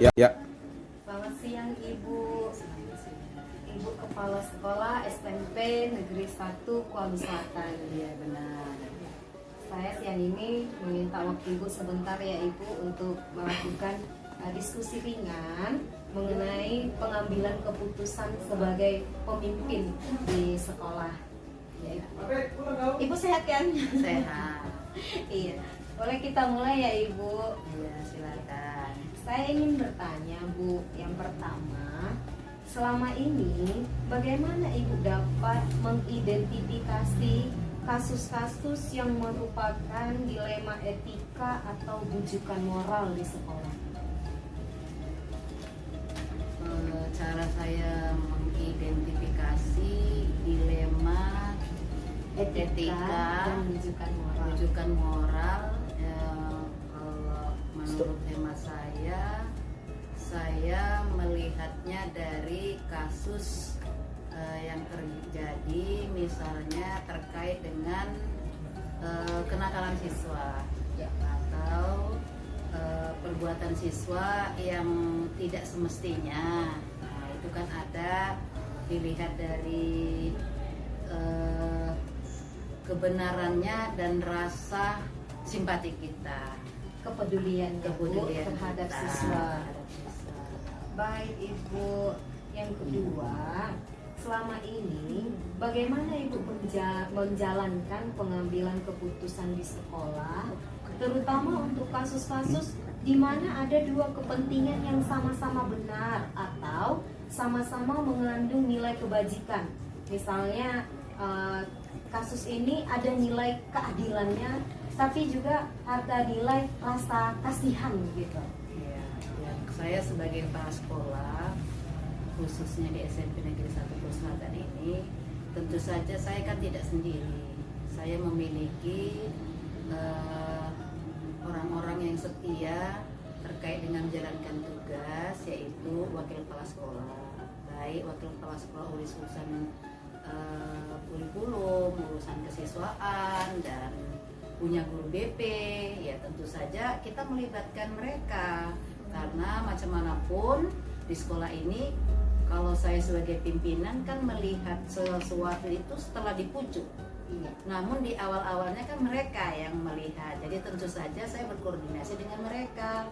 Ya. Selamat siang Ibu. Ibu Kepala Sekolah SMP Negeri 1 Kuala Selatan. Iya benar. Saya siang ini meminta waktu Ibu sebentar ya Ibu untuk melakukan diskusi ringan mengenai pengambilan keputusan sebagai pemimpin di sekolah. Ya, Ibu sehat kan? Sehat. Iya. Boleh kita mulai ya Ibu? Iya silakan. Saya ingin bertanya Bu, yang pertama, selama ini bagaimana Ibu dapat mengidentifikasi kasus-kasus yang merupakan dilema etika atau bujukan moral di sekolah? Cara saya mengidentifikasi dilema etika dan bujukan moral. rujukan moral, kalau menurut hemat saya melihatnya dari kasus yang terjadi, misalnya terkait dengan kenakalan siswa atau perbuatan siswa yang tidak semestinya. Nah, itu kan ada dilihat dari kebenarannya dan rasa simpati kita, Kepedulian terhadap kita siswa. terhadap siswa. Baik Ibu, yang kedua, selama ini bagaimana Ibu menjalankan pengambilan keputusan di sekolah, terutama untuk kasus-kasus di mana ada dua kepentingan yang sama-sama benar atau sama-sama mengandung nilai kebajikan. Misalnya kasus ini ada nilai keadilannya, tapi juga ada nilai rasa kasihan gitu. Ya, saya sebagai kepala sekolah, khususnya di SMP Negeri 1 Kuala Selatan ini, tentu saja saya kan tidak sendiri. Saya memiliki orang-orang yang setia terkait dengan menjalankan tugas, yaitu wakil kepala sekolah, baik wakil kepala sekolah urusan kurikulum, urusan kesiswaan, dan punya guru BP. Ya tentu saja kita melibatkan mereka, karena macam manapun di sekolah ini, kalau saya sebagai pimpinan kan melihat sesuatu itu setelah dipucuk. Namun di awal-awalnya kan mereka yang melihat, jadi tentu saja saya berkoordinasi dengan mereka,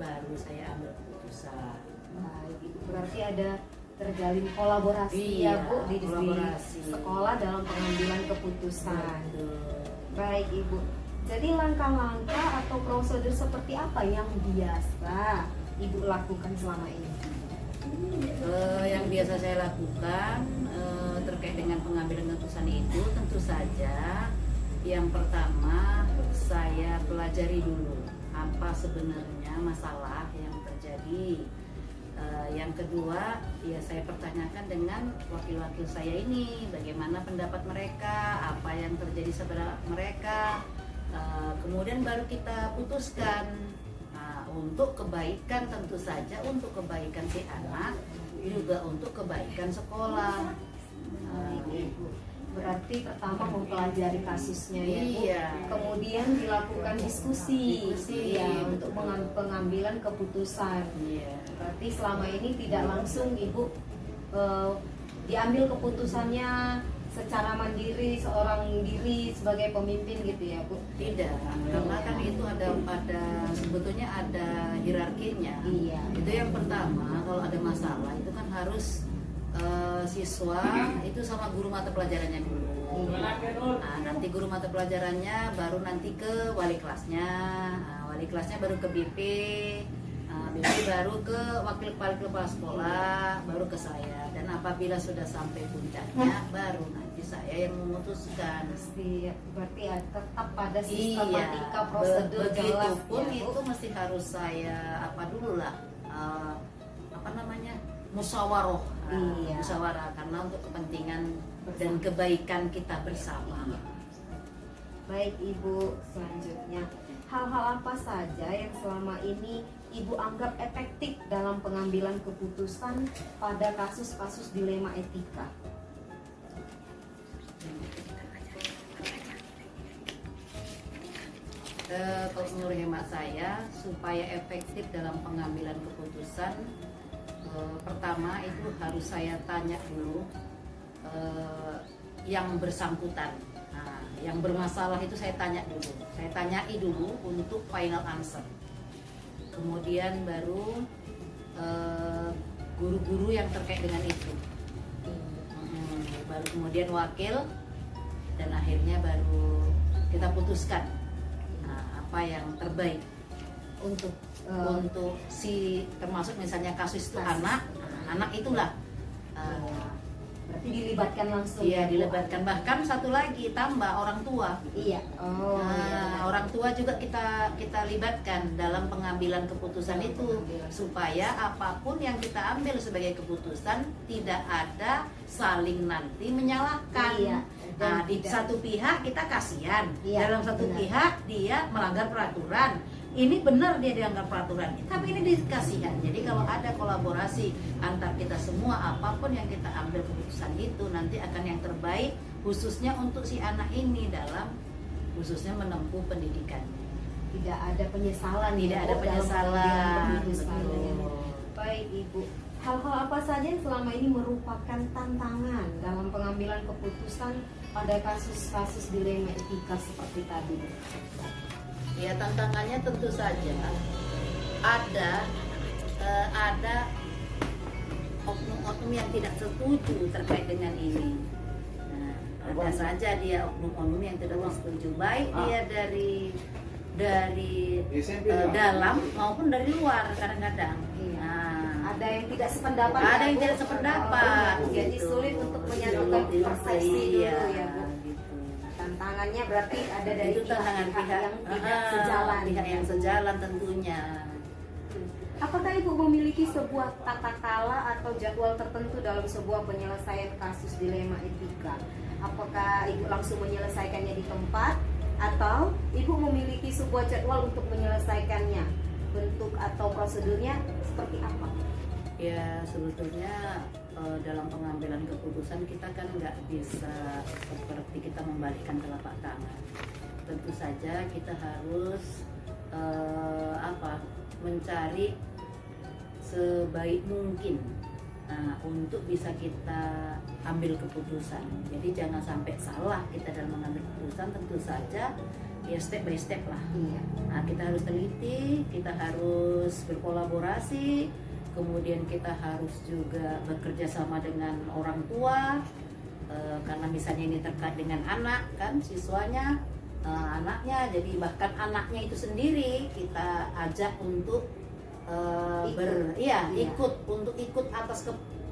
baru saya ambil keputusan. Baik, itu berarti ada terjalin kolaborasi Iya, ya Bu di kolaborasi. sekolah dalam pengambilan keputusan. Betul. Baik Ibu. Jadi langkah-langkah atau prosedur seperti apa yang biasa Ibu lakukan selama ini? Yang biasa saya lakukan terkait dengan pengambilan keputusan itu, tentu saja yang pertama saya pelajari dulu apa sebenarnya masalah yang terjadi. Yang kedua, ya saya pertanyakan dengan wakil-wakil saya ini, bagaimana pendapat mereka, apa yang terjadi sebenarnya mereka. Kemudian baru kita putuskan. Untuk kebaikan, tentu saja untuk kebaikan si anak, juga untuk kebaikan sekolah. Berarti pertama mempelajari kasusnya ya Bu. Iya. Kemudian dilakukan diskusi ya, untuk pengambilan keputusan. Iya. Berarti selama ini tidak langsung Ibu diambil keputusannya secara mandiri, seorang diri sebagai pemimpin gitu ya Bu? Tidak, karena kan itu ada sebetulnya ada hierarkinya. Iya. Itu yang pertama, kalau ada masalah itu kan harus siswa itu sama guru mata pelajarannya dulu. Nah, nanti guru mata pelajarannya baru nanti ke wali kelasnya. Wali kelasnya baru ke BP. BP baru ke wakil kepala sekolah, baru ke saya. Dan apabila sudah sampai puncaknya, baru nanti saya yang memutuskan. Berarti ya, tetap pada sistematika prosedur jelas Begitupun ya, Bu? itu mesti harus saya musyawarah. Iya. Musyawarah karena untuk kepentingan dan kebaikan kita bersama. Baik Ibu, selanjutnya hal-hal apa saja yang selama ini Ibu anggap efektif dalam pengambilan keputusan pada kasus-kasus dilema etika? Kalau menurut hemat saya, supaya efektif dalam pengambilan keputusan, pertama itu harus saya tanya dulu yang bersangkutan. Nah, yang bermasalah itu saya tanyai dulu untuk final answer. Kemudian baru guru-guru yang terkait dengan itu, baru kemudian wakil, dan akhirnya baru kita putuskan apa yang terbaik untuk si, termasuk misalnya kasus itu anak itulah berarti dilibatkan langsung. Iya, dilibatkan. Bahkan satu lagi tambah orang tua. Iya. Orang tua juga kita libatkan dalam pengambilan keputusan itu, supaya apapun yang kita ambil sebagai keputusan tidak ada saling nanti menyalahkan. Iya. Nah, di satu pihak kita kasihan, dalam satu pihak dia melanggar peraturan. Ini benar dia dilanggar peraturan, tapi ini dikasihan. Jadi kalau ada kolaborasi antar kita semua, apapun yang kita ambil keputusan itu nanti akan yang terbaik, khususnya untuk si anak ini dalam khususnya menempuh pendidikan. Tidak ada penyesalan. Tidak ada penyesalan. Baik Ibu, hal-hal apa saja yang selama ini merupakan tantangan dalam pengambilan keputusan pada kasus-kasus dilema etika seperti tadi? Ya, tantangannya tentu saja ada oknum-oknum yang tidak setuju terkait dengan ini. Nah, ada saja dia oknum-oknum yang tidak setuju, baik dia dari dalam maupun dari luar kadang-kadang. Nah, ada yang tidak sependapat. Ada yang tidak sependapat. Jadi sulit untuk menyatukan persepsi dulu ya Bu. Tantangannya berarti ada dari itu tantangan pihak yang tidak sejalan. Pihak yang sejalan tentunya. Apakah Ibu memiliki sebuah tata kala atau jadwal tertentu dalam sebuah penyelesaian kasus dilema etika? Apakah Ibu langsung menyelesaikannya di tempat atau Ibu memiliki sebuah jadwal untuk menyelesaikannya? Bentuk atau prosedurnya seperti apa? Ya, sebetulnya dalam pengambilan keputusan kita kan nggak bisa seperti kita membalikkan telapak tangan. Tentu saja kita harus mencari sebaik mungkin untuk bisa kita ambil keputusan. Jadi jangan sampai salah kita dalam mengambil keputusan. Tentu saja ya step by step lah. Nah, kita harus teliti, kita harus berkolaborasi, kemudian kita harus juga bekerja sama dengan orang tua, karena misalnya ini terkait dengan anak kan, siswanya, anaknya, jadi bahkan anaknya itu sendiri kita ajak untuk ikut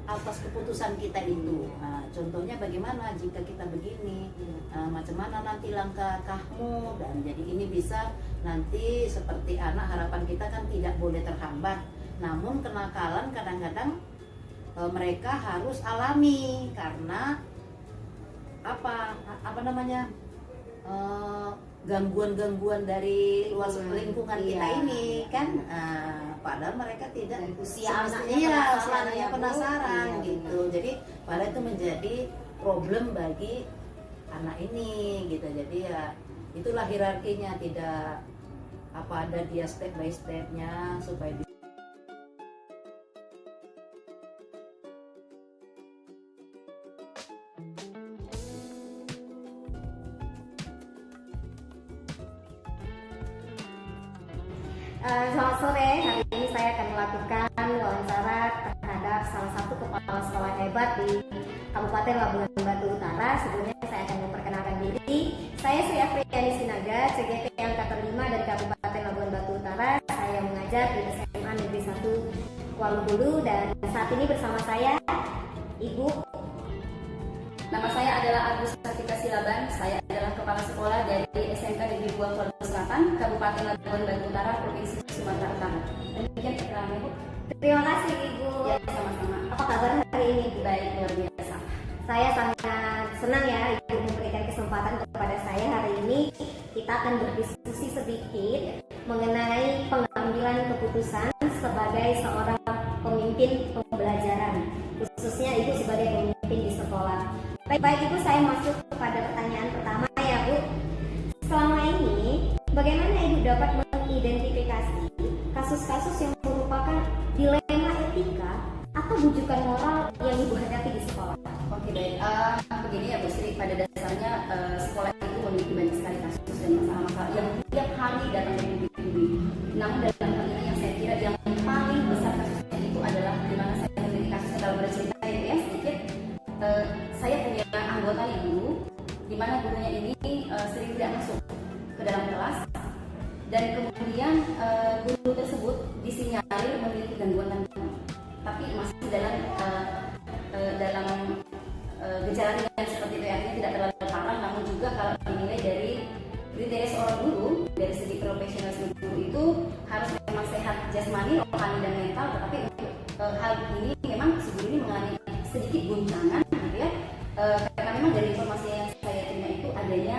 atas keputusan kita itu. Nah, contohnya bagaimana jika kita begini, macam mana nanti langkahmu, dan jadi ini bisa nanti seperti anak, harapan kita kan tidak boleh terhambat. Namun kenakalan kadang-kadang mereka harus alami karena gangguan-gangguan dari luar lingkungan kita ini kan, padahal mereka tidak usia anaknya penasaran gitu. Jadi padahal itu menjadi problem bagi anak ini gitu. Jadi ya itulah hierarkinya, tidak ada dia step by stepnya supaya Selamat sore, hari ini saya akan melakukan wawancara terhadap salah satu kepala sekolah hebat di Kabupaten Labuhan Batu Utara. Sebelumnya saya akan memperkenalkan diri. Saya Sri Afriyani Sinaga, CGP Angkatan 5 dari Kabupaten Labuhan Batu Utara. Saya mengajar di SMA Negeri 1 Kuala Bulu, dan saat ini bersama saya Ibu. Nama saya adalah Agus Sartika Silaban. Saya adalah kepala sekolah dari SMK Negeri Buang Kuala Selatan, Kabupaten Labuhan Batu Utara, Provinsi Sumatera Utara. Demikian keterangan Ibu. Terima kasih Ibu. Ya, sama-sama. Apa kabar hari ini? Baik, luar biasa. Saya sangat senang ya Ibu memberikan kesempatan kepada saya hari ini. Kita akan berdiskusi sedikit mengenai pengambilan keputusan sebagai seorang pemimpin pembelajaran, khususnya Ibu sebagai pemimpin di sekolah. Baik Ibu, saya masuk kepada pertanyaan pertama ya Bu. Selama ini bagaimana Ibu kasus-kasus yang merupakan dilema etika atau bujukan moral yang Ibu hadapi di sekolah? Oke, baik. Begini ya Bu Sri, pada dasarnya sekolah itu memiliki banyak sekali kasus dan masalah-masalah yang tiap hari datang dari publik. Namun dalam hal ini yang saya kira yang paling besar kasusnya itu adalah di mana saya memiliki kasusnya. Kalau bercerita ya sedikit, saya punya anggota nih guru, di mana gurunya ini sering tidak masuk ke dalam kelas, dan kemudian guru tersebut disinyalir memiliki gangguan-gangguan, tapi masih dalam gejala ringan seperti itu, artinya tidak terlalu parah. Namun juga kalau dinilai dari kriteria seorang guru dari segi profesionalisme guru itu harus memang sehat jasmani, rohani dan mental. Tetapi untuk hal ini memang si guru ini mengalami sedikit guncangan gitu ya, karena memang dari informasi yang saya terima itu adanya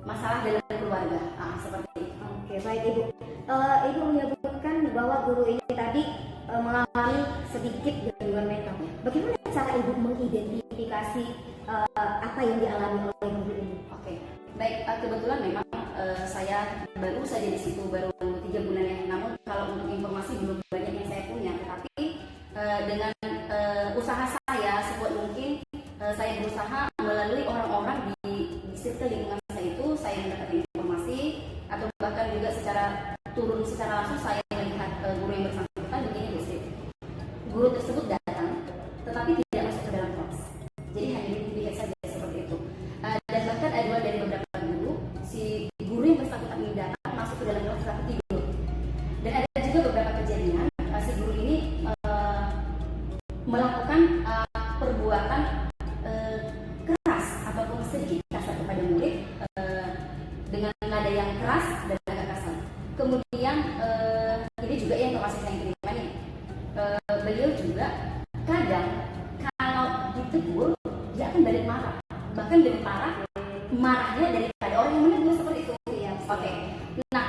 masalah dalam keluarga, seperti itu. Oke, baik Ibu. Ibu menyebutkan bahwa guru ini tadi mengalami sedikit gangguan mental. Bagaimana cara Ibu mengidentifikasi apa yang dialami oleh guru ini? Oke, baik. Kebetulan memang saya baru saja di situ, baru 3 bulan ya. Namun kalau untuk informasi belum banyak yang saya punya. Tetapi dengan usaha saya sekuat mungkin, saya berusaha melalui orang-orang di circle lingkungan saya itu, saya mendapatkan informasi atau bahkan juga secara turun secara langsung saya melihat guru yang bersangkutan. Begini Bu Sri, guru tersebut datang tetapi tidak masuk ke dalam kelas, jadi hanya dilihat saja seperti itu. Dan bahkan ada dari beberapa guru, si guru yang bersangkutan ini datang masuk ke dalam kelas tetapi tidur. Dan ada juga beberapa kejadian si guru ini melakukan perbuatan keras ataupun sedikit kasar kepada murid dengan nada yang keras dan agak kasar. Kemudian ini juga yang informasi saya terima nih, beliau juga kadang kalau ditegur dia akan balik marah, bahkan lebih parah marahnya daripada orang yang menegur, seperti itu ya. Oke. Nah,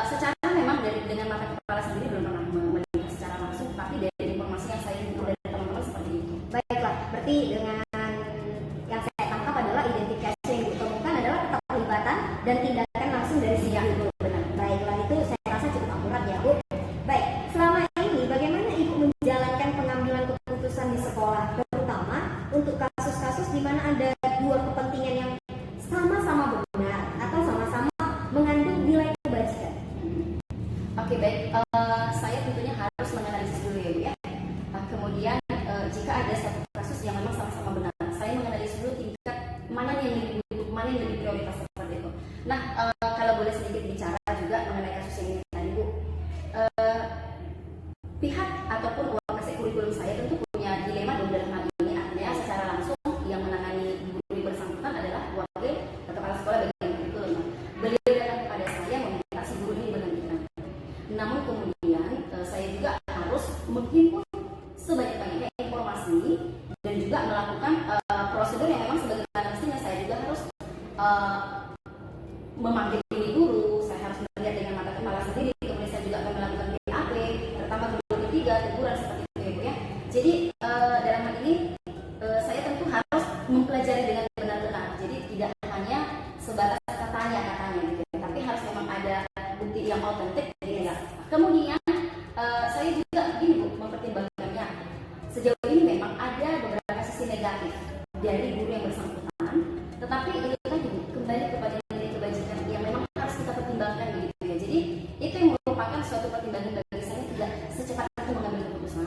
secara memang dengan mata kepala sendiri belum pernah melihat secara langsung, tapi dari informasi yang saya himpun dari teman-teman seperti itu. Baiklah, berarti dengan yang saya tangkap adalah identifikasi yang ditemukan adalah keterlibatan dan tindakan langsung dari si guru. Benar. Baiklah, itu saya rasa cukup akurat ya Bu. Baik, selama ini bagaimana Ibu menjalankan pengambilan keputusan di sekolah, terutama untuk kasus-kasus di mana ada dua kepentingan yang sama-sama benar atau sama-sama mengandung nilai kebajikan? Oke, baik. Saya tentunya harus menganalisis dulu ya Bu ya. Kemudian jika ada satu kasus yang memang sama-sama benar, saya menganalisis dulu tingkat mana yang lebih buruk, mana yang lebih prioritas, seperti itu. Nah, kalau boleh sedikit bicara juga mengenai kasus yang ini tadi Bu, pihak ataupun uang kasih kurikulum saya tentu punya dilema dong dalam hal ini. Artinya secara langsung yang menangani guru bersangkutan adalah wakil kepala sekolah bagian kurikulum. Beliau datang kepada saya meminta si guru ini diberhentikan. Namun kemudian saya juga harus menghimpun sebanyak-banyaknya informasi dan juga melakukan prosedur yang memang sebagaimana mestinya. Saya juga harus memanggil ini guru, saya harus melihat dengan mata kepala sendiri, kemudian saya juga akan melakukan BAP, pertama, kedua, ketiga, teguran seperti itu ya Bu ya. Jadi dalam hal ini saya tentu harus mempelajari dengan benar-benar, jadi tidak hanya sebatas katanya gitu ya, tapi harus memang ada bukti yang autentik gitu ya. Kemudian saya juga begini Bu, mempertimbangkannya sejauh ini memang ada beberapa sisi negatif dari guru yang bersangkutan, tetapi itu tadi Bu, kembali kepada nilai kebajikan yang memang harus kita pertimbangkan gitu ya. Jadi itu yang merupakan suatu pertimbangan bagi saya, tidak secepat itu mengambil keputusan.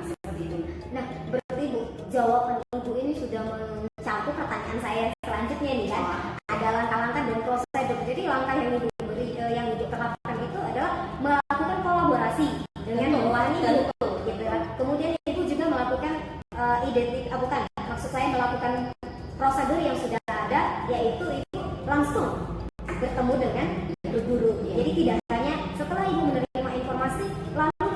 Seperti itu. Nah, berarti Bu, jawaban Ibu ini sudah mencakup pertanyaan saya selanjutnya nih kan. Ada langkah-langkah dan prosedur. Jadi langkah yang Ibu beri, yang Ibu terapkan itu adalah melakukan kolaborasi dengan bawahannya Ibu, gitu kan. Kemudian Ibu juga melakukan maksud saya melakukan prosedur yang sudah ada, yaitu Ibu langsung bertemu dengan guru. Jadi tidak hanya setelah Ibu menerima informasi, lalu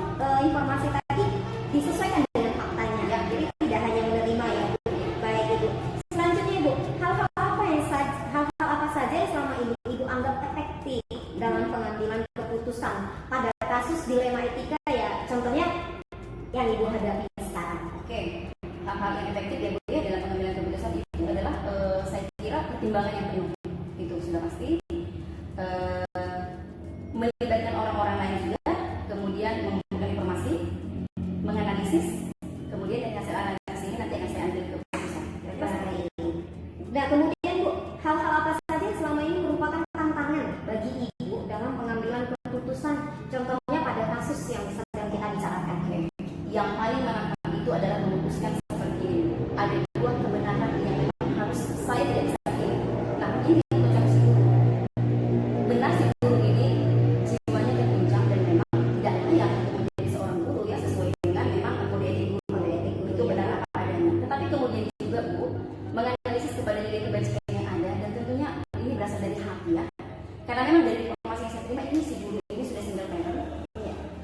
informasi tadi disesuaikan dengan faktanya. Jadi tidak hanya menerima ya Bu. Baik Ibu. Selanjutnya Ibu, hal-hal apa saja yang selama ini Ibu anggap efektif dalam pengambilan keputusan pada kasus dilema etika ya, contohnya yang Ibu hadapi sekarang? Oke, hal-hal yang efektif ya Bu ya dalam pengambilan keputusan itu adalah saya kira pertimbangan yang penuh, itu sudah pasti. Melibatkan Contohnya pada kasus yang sedang kita bicarakan. Yang paling menantang itu adalah memutuskan seperti ini. Ada dua kebenaran yang memang harus saya tidak bisa pilih. Nah, ini tentang si guru. Benar si guru ini jiwanya terguncang dan memang tidak layak untuk menjadi seorang guru yang sesuai dengan memang kode etik guru. Itu benar apa adanya. Tetapi kemudian juga Bu, menganalisis kepada nilai kebajikan yang ada dan tentunya ini berasal dari hati ya. Karena memang dari informasi yang saya terima ini si guru ini sudah single parent.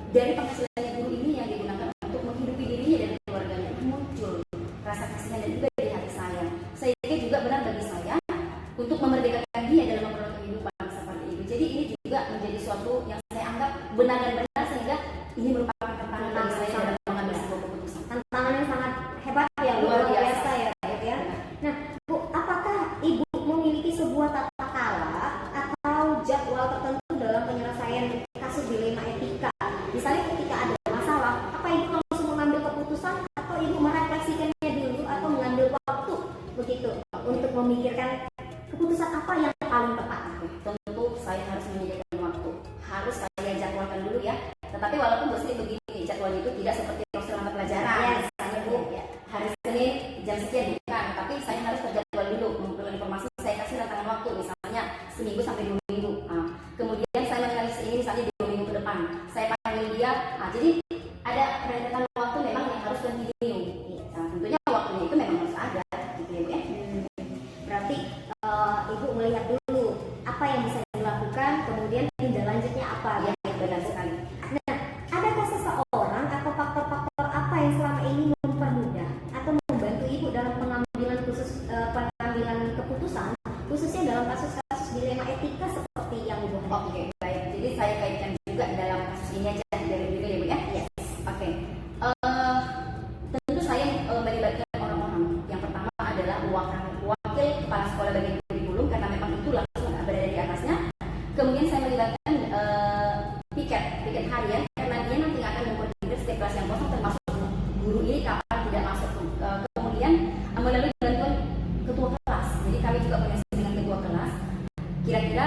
Dari penghasilannya guru ini yang digunakan untuk menghidupi dirinya dan keluarganya, muncul rasa kasihan dan juga dari hati saya. Sehingga juga benar bagi saya untuk memerdekakan dia dalam memperoleh kehidupan seperti itu. Jadi ini juga menjadi suatu yang saya anggap benar dan benar sehingga ini merupakan tantangan bagi saya dalam mengambil sebuah keputusan. Tantangan yang sangat hebat ya, luar biasa ya, gitu ya. Nah, Bu, apakah Ibu memiliki sebuah tata cara atau jadwal tertentu dalam penyelesaian kasus dilema etika? Misalnya ketika ada masalah, apa Ibu langsung mengambil keputusan atau Ibu merefleksikannya dulu atau mengambil waktu begitu untuk memikirkan keputusan apa yang paling tepat? Tentu saya harus menyediakan waktu, harus saya jadwalkan dulu ya. Tetapi walaupun Bu Sri begini, jadwal itu tidak seperti prosedur pelajaran. Ya, Misalnya Bu, hari Senin jam sekian bukan, tapi saya harus terjadwal dulu mengumpulkan informasi. Saya kasih rantangan waktu, misalnya seminggu sampai 2 minggu. Kemudian saya menganalisis ini misalnya 2 minggu ke depan. Saya panggil dia. Jadi ada rentetan waktu memang yang harus kontinu. Nah, tentunya waktunya itu memang harus ada, gitu ya Bu ya. Berarti Ibu melihat dulu apa yang bisa dilakukan, kemudian tindak lanjutnya apa. Ya, benar sekali. Nah, adakah seseorang atau faktor-faktor apa yang selama ini mempermudah atau membantu Ibu dalam pengambilan keputusan, khususnya dalam kasus-kasus dilema etika seperti yang Ibu hadapi? Oke, baik. Jadi saya kaitkan juga dalam kasus ini aja dari dulu ya Bu ya. Yes. Oke. Tentu saya melibatkan orang-orang. Yang pertama adalah wakil kepala sekolah bagian kurikulum karena memang itu langsung berada di atasnya. Kemudian saya melibatkan piket harian karena dia nanti akan mengkoordinir setiap kelas yang kosong termasuk guru ini kapan tidak masuk. Kemudian melalui bantuan ketua kelas. Jadi kami juga koordinasi dengan ketua kelas. Kira-kira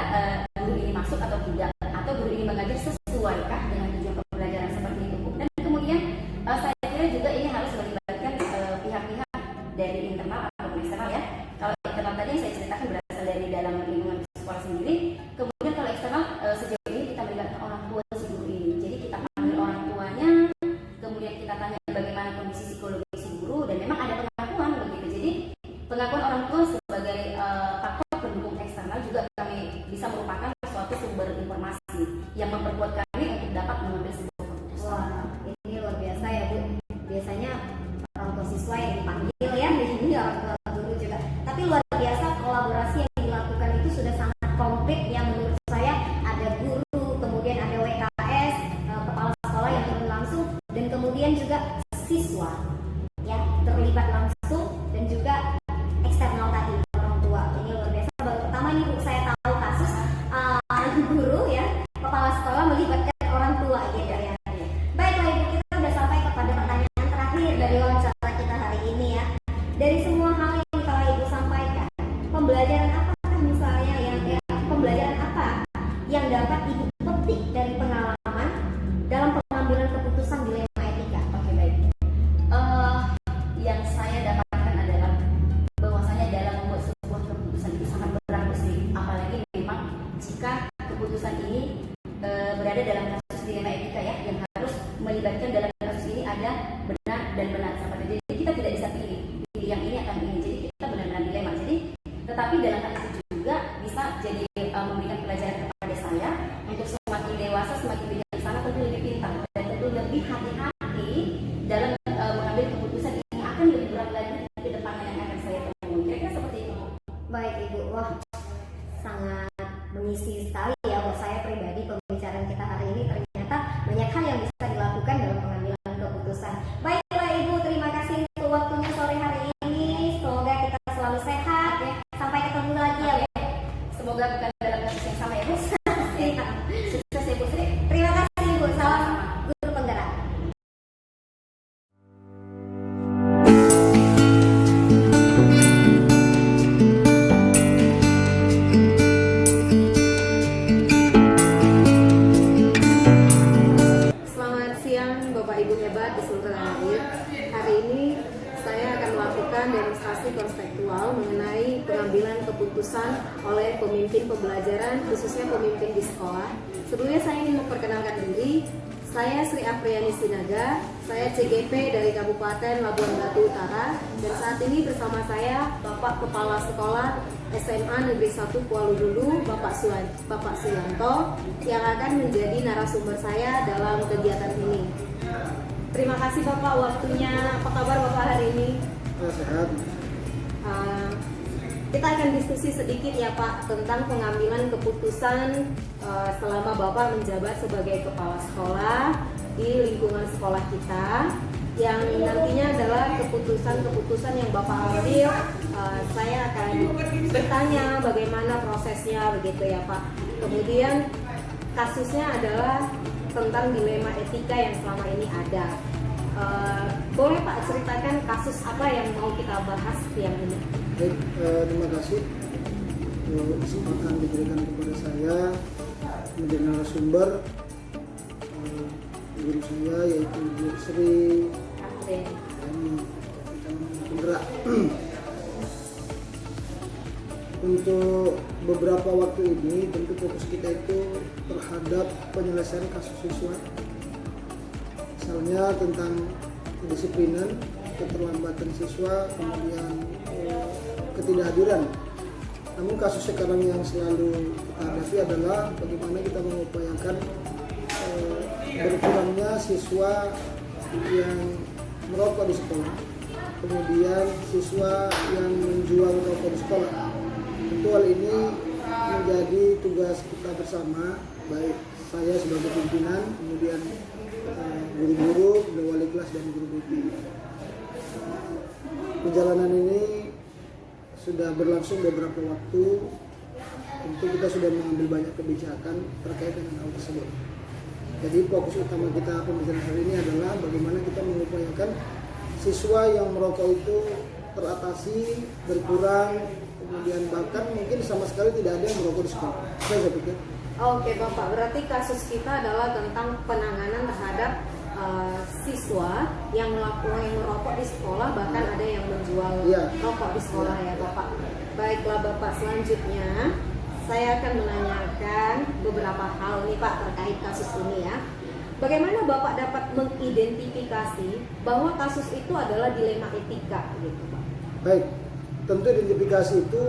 guru ini masuk atau tidak, atau guru ini mengajar sesuaikah dengan tujuan pembelajaran seperti itu. Dan kemudian saya kira juga ini harus melibatkan pihak-pihak dari internal atau eksternal ya. Kalau internal tadi yang saya ceritakan berasal dari dalam lingkungan sekolah sendiri. Kemudian kalau eksternal sejauh ini kita melibatkan orang tua si guru ini. Jadi kita panggil orang tuanya, kemudian kita tanya bagaimana kondisi psikologi si guru dan memang ada pengakuan begitu. Jadi pengakuan orang tua sebagai faktor pendukung eksternal juga kami bisa merupakan suatu sumber informasi yang memperkuat kami untuk dapat mengambil sebuah keputusan. Wah, ini luar biasa ya Bu. Biasanya orang tua siswa yang dipanggil ya, ini orang tua guru juga. Tapi luar biasa kolaborasi yang dilakukan itu sudah sangat komplit ya menurut saya. Ada guru, kemudian ada WKS, kepala sekolah yang turun langsung, dan kemudian juga siswa ya terlibat langsung dan juga eksternal tadi orang tua. Ini luar biasa. Baru pertama nih Bu saya tahu kasus guru ya, kepala sekolah melibatkan orang tua gitu ya. Baiklah Ibu, kita sudah sampai kepada pertanyaan terakhir dari wawancara kita hari ini ya. Dari semua hal yang telah Ibu sampaikan, pembelajaran apakah misalnya pembelajaran apa yang dapat Ibu petik dari pengalaman dalam pengambilan keputusan dilema etika? Oke, baik. Yang saya dapatkan adalah bahwasanya dalam membuat sebuah keputusan itu sangat berat Bu Sri. Apalagi memang jika keputusan ini berada dalam kasus dilema etika ya, yang harus melibatkan dalam kasus ini ada benar dan benar seperti itu. Jadi kita tidak bisa pilih yang ini akan ini. Jadi kita benar-benar dilema. Jadi tetapi dalam hal itu juga bisa jadi memberikan pelajaran kepada saya untuk semakin dewasa, semakin bijaksana, tentu lebih pintar dan tentu lebih hati-hati dalam mengambil keputusan ini akan lebih berat lagi ke depannya yang akan saya temui. Kira-kira seperti itu. Baik Ibu, wah sangat mengisi sekali ya buat saya pribadi pembicaraan kita hari ini. Ternyata banyak hal yang bisa dilakukan dalam pengambilan keputusan. Baiklah Ibu, terima kasih untuk waktunya sore hari ini. Semoga kita selalu sehat ya. Sampai ketemu lagi ya Bu. Semoga bukan dalam kasus yang sama ya Bu. Sukses ya Bu Sri. Terima kasih Ibu, salam guru penggerak. Ibu hebat di seluruh tanah air. Hari ini saya akan melakukan demonstrasi konseptual mengenai pengambilan keputusan oleh pemimpin pembelajaran, khususnya pemimpin di sekolah. Sebelumnya saya ingin memperkenalkan diri. Saya Sri Apriani Sinaga, saya CGP dari Kabupaten Labuan Batu Utara, dan saat ini bersama saya Bapak Kepala Sekolah SMA Negeri 1 Kuala Lulu, Bapak Suyanto, yang akan menjadi narasumber saya dalam kegiatan ini. Terima kasih Bapak waktunya. Apa kabar Bapak hari ini? Sehat. Kita akan diskusi sedikit ya Pak tentang pengambilan keputusan selama Bapak menjabat sebagai kepala sekolah di lingkungan sekolah kita, yang nantinya adalah keputusan-keputusan yang Bapak ambil. Saya akan bertanya bagaimana prosesnya begitu ya Pak. Kemudian kasusnya adalah tentang dilema etika yang selama ini ada. Boleh Pak ceritakan kasus apa yang mau kita bahas siang ini? Baik, terima kasih kesempatan diberikan kepada saya menjadi narasumber guru saya, yaitu Ibu Sri Indra. Untuk beberapa waktu ini tentu fokus kita itu terhadap penyelesaian kasus siswa, misalnya tentang kedisiplinan, keterlambatan siswa, kemudian ketidakhadiran. Namun kasus sekarang yang selalu kita hadapi adalah bagaimana kita mengupayakan berkurangnya siswa yang merokok di sekolah, kemudian siswa yang menjual rokok di sekolah. Tentu hal ini menjadi tugas kita bersama, baik saya sebagai pimpinan, kemudian guru-guru, wali kelas, dan guru BP. Perjalanan ini sudah berlangsung beberapa waktu. Tentu kita sudah mengambil banyak kebijakan terkait dengan hal tersebut. Jadi fokus utama kita pembicaraan hari ini adalah bagaimana kita mengupayakan siswa yang merokok itu teratasi, berkurang, kemudian bahkan mungkin sama sekali tidak ada yang merokok di sekolah. Saya pikir. Oke Bapak, berarti kasus kita adalah tentang penanganan terhadap siswa yang merokok di sekolah, bahkan ada yang menjual rokok di sekolah ya Bapak. Baiklah Bapak, selanjutnya saya akan menanyakan beberapa hal nih Pak terkait kasus ini ya. Bagaimana Bapak dapat mengidentifikasi bahwa kasus itu adalah dilema etika gitu Pak? Baik, tentu identifikasi itu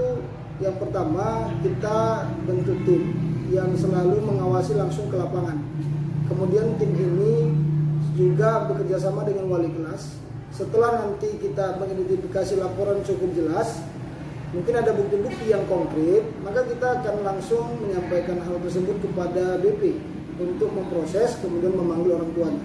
yang pertama kita bentuk tim yang selalu mengawasi langsung ke lapangan. Kemudian tim ini juga bekerja sama dengan wali kelas. Setelah nanti kita mengidentifikasi laporan cukup jelas, mungkin ada bukti-bukti yang konkret, maka kita akan langsung menyampaikan hal tersebut kepada BP untuk memproses, kemudian memanggil orang tuanya.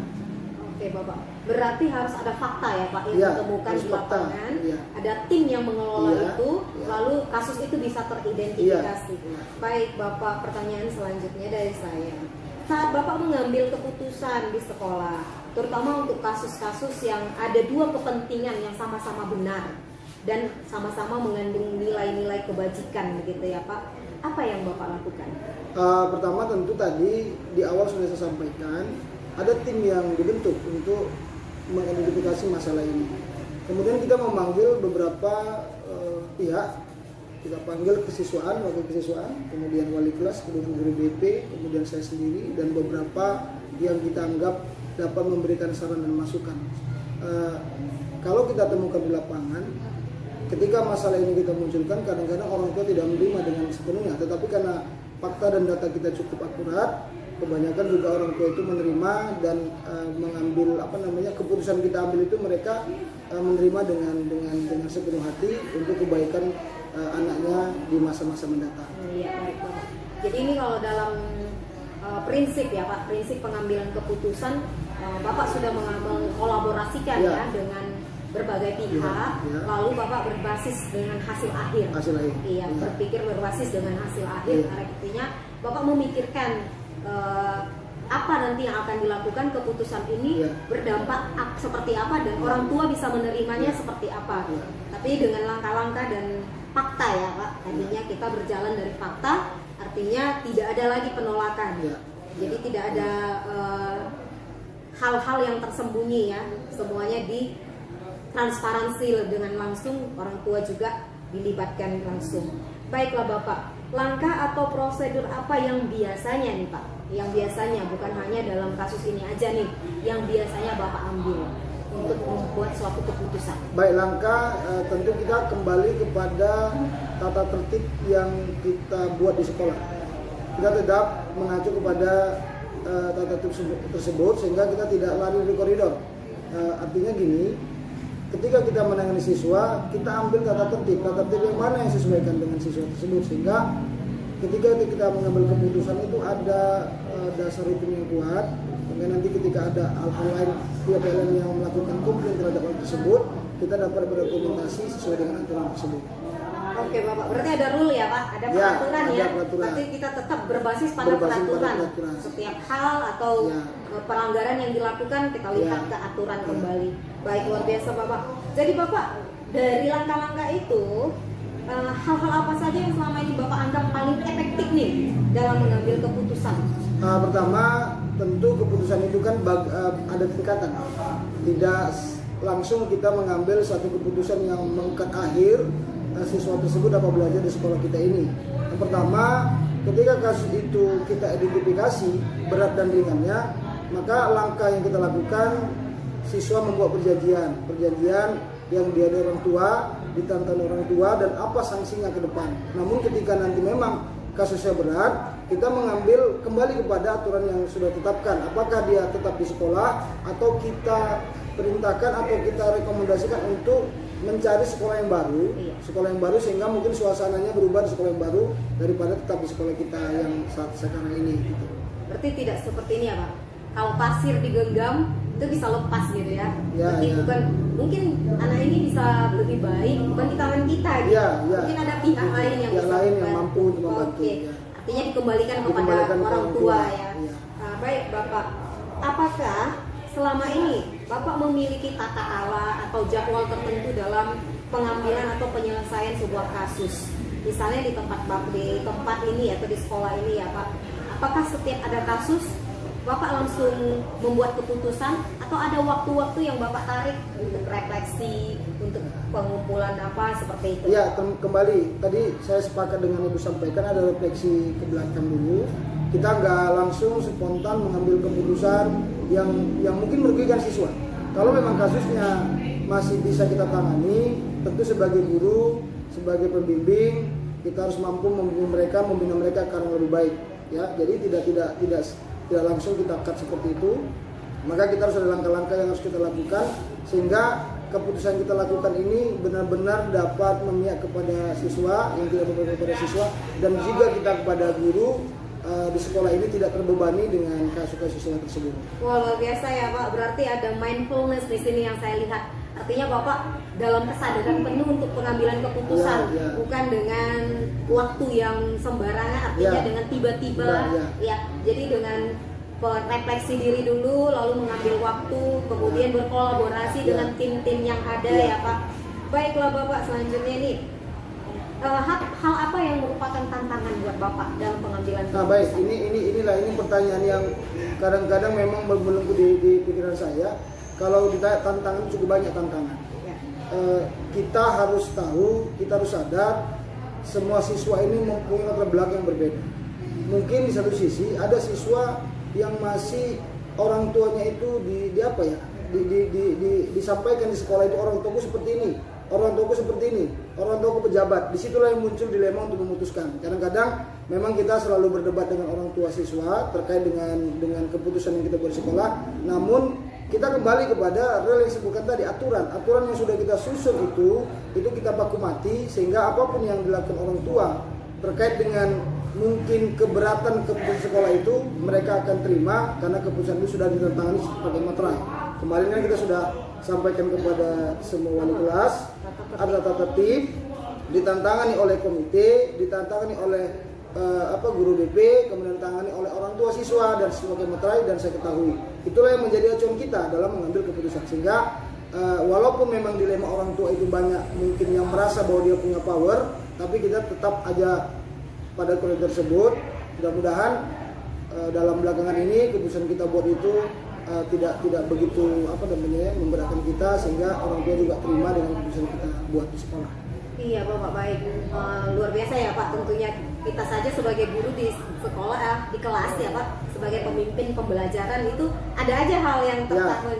Oke Bapak, berarti harus ada fakta ya Pak yang ditemukan di lapangan, ada tim yang mengelola itu, lalu kasus itu bisa teridentifikasi. Baik Bapak, pertanyaan selanjutnya dari saya. Saat Bapak mengambil keputusan di sekolah, terutama untuk kasus-kasus yang ada dua kepentingan yang sama-sama benar dan sama-sama mengandung nilai-nilai kebajikan begitu ya Pak, apa yang Bapak lakukan? Pertama tentu tadi di awal sudah saya sampaikan, ada tim yang dibentuk untuk mengidentifikasi masalah ini. Kemudian kita memanggil beberapa pihak, kita panggil kesiswaan, wakil kesiswaan, kemudian wali kelas, kemudian guru BP, kemudian saya sendiri, dan beberapa yang kita anggap dapat memberikan saran dan masukan. Kalau kita temukan di lapangan, ketika masalah ini kita munculkan, kadang-kadang orang tua tidak menerima dengan sepenuhnya, tetapi karena fakta dan data kita cukup akurat, kebanyakan juga orang tua itu menerima dan mengambil keputusan kita ambil itu mereka menerima dengan sepenuh hati untuk kebaikan anaknya di masa-masa mendatang. Iya, baik Bapak. Jadi ini kalau dalam prinsip ya Pak, prinsip pengambilan keputusan, Bapak sudah mengkolaborasikan ya dengan berbagai pihak, lalu Bapak berbasis dengan hasil akhir. Iya, berpikir berbasis dengan hasil akhir. Artinya Bapak memikirkan apa nanti yang akan dilakukan, keputusan ini berdampak seperti apa dan orang tua bisa menerimanya seperti apa. Tapi dengan langkah-langkah dan fakta ya Pak, artinya kita berjalan dari fakta, artinya tidak ada lagi penolakan. Jadi tidak ada hal-hal hal yang tersembunyi ya, semuanya di transparansi dengan langsung, orang tua juga dilibatkan langsung. Baiklah Bapak, langkah atau prosedur apa yang biasanya nih Pak, yang biasanya bukan hanya dalam kasus ini aja nih, yang biasanya Bapak ambil untuk membuat suatu keputusan? Baik, langkah tentu kita kembali kepada tata tertib yang kita buat di sekolah. Kita tetap mengacu kepada tata tertib tersebut sehingga kita tidak lari di koridor. Artinya gini, ketika kita menangani siswa, kita ambil tata tertib yang mana yang sesuaikan dengan siswa tersebut, sehingga ketika kita mengambil keputusan itu ada dasar hukum yang kuat. Sehingga nanti ketika ada hal-hal lain pihak lain yang melakukan komplain terhadap hal tersebut, kita dapat berdokumentasi sesuai dengan aturan tersebut. Oke Bapak, berarti ada rule ya Pak, ada peraturan ya. Ada peraturan. Berarti kita tetap berbasis pada peraturan. Setiap hal atau pelanggaran yang dilakukan kita lihat ke aturan kembali. Baik, luar biasa Bapak. Jadi Bapak, dari langkah-langkah itu hal-hal apa saja yang selama ini Bapak anggap paling efektif nih dalam mengambil keputusan? Pertama, tentu keputusan itu kan ada tingkatan. Tidak langsung kita mengambil satu keputusan yang mengikat akhir siswa tersebut dapat belajar di sekolah kita ini. Yang pertama, ketika kasus itu kita identifikasi berat dan ringannya, maka langkah yang kita lakukan, siswa membuat perjanjian yang diadu orang tua, ditantang orang tua, dan apa sanksinya ke depan. Namun ketika nanti memang kasusnya berat, kita mengambil kembali kepada aturan yang sudah ditetapkan. Apakah dia tetap di sekolah atau kita perintahkan atau kita rekomendasikan untuk mencari sekolah yang baru sehingga mungkin suasananya berubah di sekolah yang baru daripada tetap di sekolah kita yang saat sekarang ini. Gitu. Berarti tidak seperti ini ya Pak. Kalau pasir digenggam itu bisa lepas gitu ya. Berarti bukan, mungkin anak ini bisa lebih baik bukan di tangan kita gitu. Mungkin ada pihak lain yang bisa mampu untuk membantu. Artinya dikembalikan kepada orang tua ya. Nah, baik Bapak, apakah selama ini Bapak memiliki tata ala atau jadwal tertentu dalam pengambilan atau penyelesaian sebuah kasus? Misalnya di tempat ini atau di sekolah ini ya Pak. Apakah setiap ada kasus Bapak langsung membuat keputusan atau ada waktu-waktu yang Bapak tarik untuk refleksi, untuk pengumpulan apa seperti itu? Ya, kembali tadi saya sepakat dengan Ibu sampaikan, ada refleksi ke belakang dulu. Kita nggak langsung spontan mengambil keputusan yang mungkin merugikan siswa. Kalau memang kasusnya masih bisa kita tangani, tentu sebagai guru, sebagai pembimbing, kita harus mampu membina mereka ke arah lebih baik. Ya, jadi tidak langsung kita cut seperti itu. Maka kita harus ada langkah-langkah yang harus kita lakukan sehingga keputusan kita lakukan ini benar-benar dapat memihak kepada siswa, yang tidak memihak kepada siswa, dan juga kita kepada guru di sekolah ini tidak terbebani dengan kasus-kasus siswa tersebut. Wah, luar biasa ya Pak. Berarti ada mindfulness di sini yang saya lihat. Artinya Bapak dalam kesadaran penuh untuk pengambilan keputusan, bukan dengan waktu yang sembarangan, artinya dengan tiba-tiba, jadi dengan refleksi diri dulu, lalu mengambil waktu, kemudian berkolaborasi dengan tim-tim yang ada ya Pak. Baiklah Bapak, selanjutnya nih, hal apa yang merupakan tantangan buat Bapak dalam pengambilan keputusan? Nah baik, ini pertanyaan yang kadang-kadang memang membelenggu di pikiran saya. Kalau ditanya tantangan, cukup banyak tantangan. Kita harus tahu, kita harus sadar semua siswa ini mempunyai latar belakang yang berbeda. Mungkin di satu sisi ada siswa yang masih orang tuanya itu disampaikan di sekolah itu orang tuaku seperti ini, orang tuaku seperti ini, orang tuaku pejabat. Disitulah yang muncul dilema untuk memutuskan. Kadang-kadang memang kita selalu berdebat dengan orang tua siswa terkait dengan keputusan yang kita buat di sekolah. Namun kita kembali kepada real yang disebutkan tadi, aturan yang sudah kita susun itu kita baku mati, sehingga apapun yang dilakukan orang tua terkait dengan mungkin keberatan keputusan sekolah itu mereka akan terima karena keputusan itu sudah ditandatangani sebagai materai. Kemarin kan kita sudah sampaikan kepada semua wali kelas, ada tata tertib, ditantangani oleh komite, ditantangani oleh guru BP, kemudian ditantangani oleh orang tua siswa dan sebagai materai, dan saya ketahui itulah yang menjadi acuan kita dalam mengambil keputusan. Sehingga walaupun memang dilema orang tua itu banyak mungkin yang merasa bahwa dia punya power, tapi kita tetap aja pada koridor tersebut. Mudah-mudahan dalam belakangan ini keputusan kita buat itu tidak begitu memberatkan kita, sehingga orang tua juga terima dengan keputusan kita buat di sekolah. Iya Bapak, baik. Luar biasa ya Pak, tentunya kita saja sebagai guru di sekolah, di kelas ya Pak, sebagai pemimpin pembelajaran itu ada aja hal yang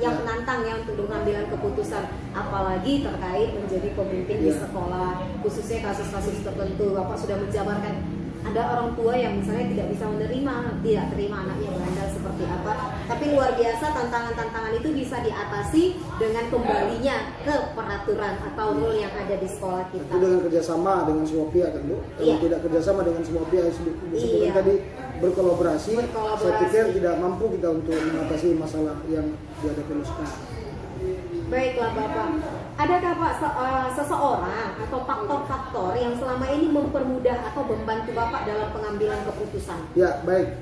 yang menantang ya untuk pengambilan keputusan, apalagi terkait menjadi pemimpin di sekolah, khususnya kasus-kasus tertentu. Bapak sudah menjabarkan ada orang tua yang misalnya tidak bisa tidak terima anaknya berandal seperti apa, tapi luar biasa tantangan-tantangan itu bisa diatasi dengan kembalinya ke peraturan atau rule yang ada di sekolah kita. Itu dengan kerjasama dengan semua pihak kan Bu. Kalau tidak kerjasama dengan semua pihak disebutkan tadi berkolaborasi, saya pikir tidak mampu kita untuk mengatasi masalah yang dihadapi oleh sekolah. Baiklah Bapak, adakah Pak seseorang atau faktor-faktor yang selama ini mempermudah atau membantu Bapak dalam pengambilan keputusan? Ya baik,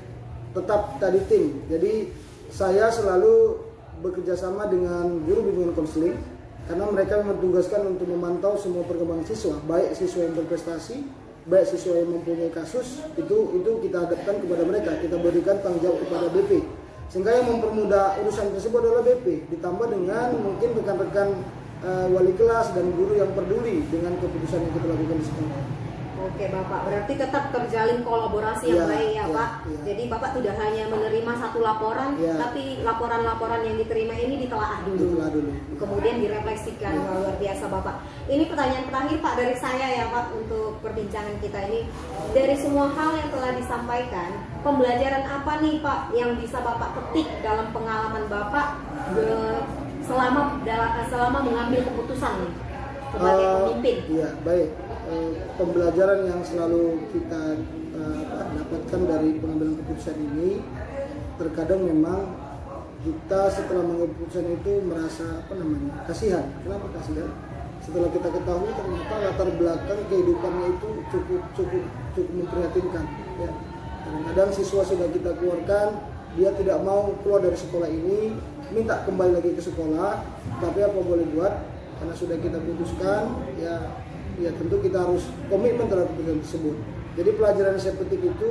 tetap tadi tim. Jadi saya selalu bekerja sama dengan guru bimbingan konseling, karena mereka memang tugaskan untuk memantau semua perkembangan siswa, baik siswa yang berprestasi, baik siswa yang mempunyai kasus, itu kita hadapkan kepada mereka, kita berikan tanggung jawab kepada BP. Sehingga yang mempermudah urusan tersebut adalah BP, ditambah dengan mungkin rekan-rekan wali kelas dan guru yang peduli dengan keputusan yang kita lakukan di sekolah. Oke Bapak, berarti tetap terjalin kolaborasi yang baik ya Pak. Jadi Bapak tidak hanya menerima satu laporan, tapi laporan-laporan yang diterima ini ditelaah dulu. Kemudian direfleksikan. Luar biasa Bapak. Ini pertanyaan terakhir Pak dari saya ya Pak untuk perbincangan kita ini. Dari semua hal yang telah disampaikan, pembelajaran apa nih Pak yang bisa Bapak petik dalam pengalaman Bapak selama mengambil keputusan nih sebagai pemimpin? Iya, baik. Pembelajaran yang selalu kita dapatkan dari pengambilan keputusan ini, terkadang memang kita setelah mengambil keputusan itu merasa kasihan. Kenapa kasihan? Setelah kita ketahui ternyata latar belakang kehidupannya itu cukup memprihatinkan. Ya. Kadang-kadang siswa sudah kita keluarkan, dia tidak mau keluar dari sekolah ini, minta kembali lagi ke sekolah, tapi apa boleh buat? Karena sudah kita putuskan, ya tentu kita harus komitmen terhadap keputusan tersebut. Jadi pelajaran yang saya petik itu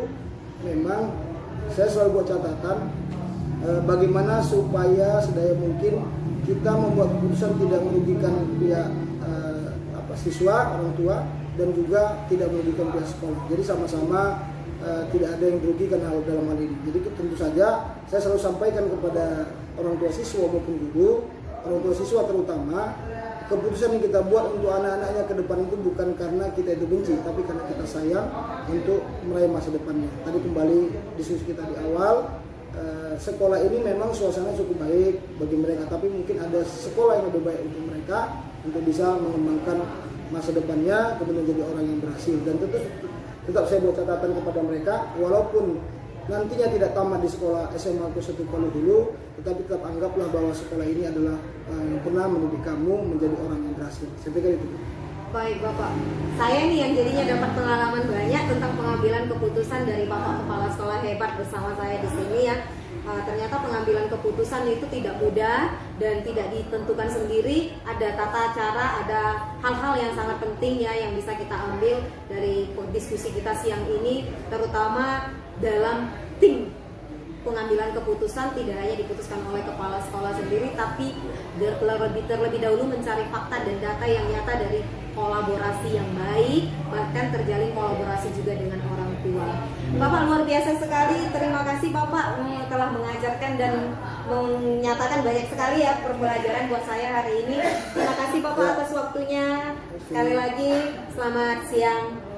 memang saya selalu buat catatan bagaimana supaya sedaya mungkin kita membuat keputusan tidak merugikan pihak siswa, orang tua, dan juga tidak merugikan pihak sekolah. Jadi sama-sama tidak ada yang dirugikan dalam hal ini. Jadi tentu saja saya selalu sampaikan kepada orang tua siswa maupun guru, orang tua siswa terutama, keputusan yang kita buat untuk anak-anaknya ke depan itu bukan karena kita itu benci, tapi karena kita sayang untuk meraih masa depannya. Tadi kembali diskusi kita di awal, sekolah ini memang suasana cukup baik bagi mereka, tapi mungkin ada sekolah yang lebih baik untuk mereka untuk bisa mengembangkan masa depannya, kemudian jadi orang yang berhasil. Dan tetap saya buat catatan kepada mereka, walaupun nantinya tidak tamat di sekolah SMA Ke-1 Palu dulu, tetapi tetap anggaplah bahwa sekolah ini adalah yang pernah mendidik kamu menjadi orang yang berhasil. Saya pikir itu. Baik Bapak, saya nih yang jadinya dapat pengalaman banyak tentang pengambilan keputusan dari Bapak Kepala Sekolah hebat bersama saya di sini ya. Ternyata pengambilan keputusan itu tidak mudah dan tidak ditentukan sendiri. Ada tata cara, ada hal-hal yang sangat penting ya yang bisa kita ambil dari diskusi kita siang ini, terutama dalam tim pengambilan keputusan tidak hanya diputuskan oleh kepala sekolah sendiri, tapi terlebih dahulu mencari fakta dan data yang nyata dari kolaborasi yang baik, bahkan terjalin kolaborasi juga dengan orang tua. Bapak luar biasa sekali, terima kasih Bapak telah mengajarkan dan menyatakan banyak sekali ya pembelajaran buat saya hari ini. Terima kasih Bapak atas waktunya. Sekali lagi selamat siang.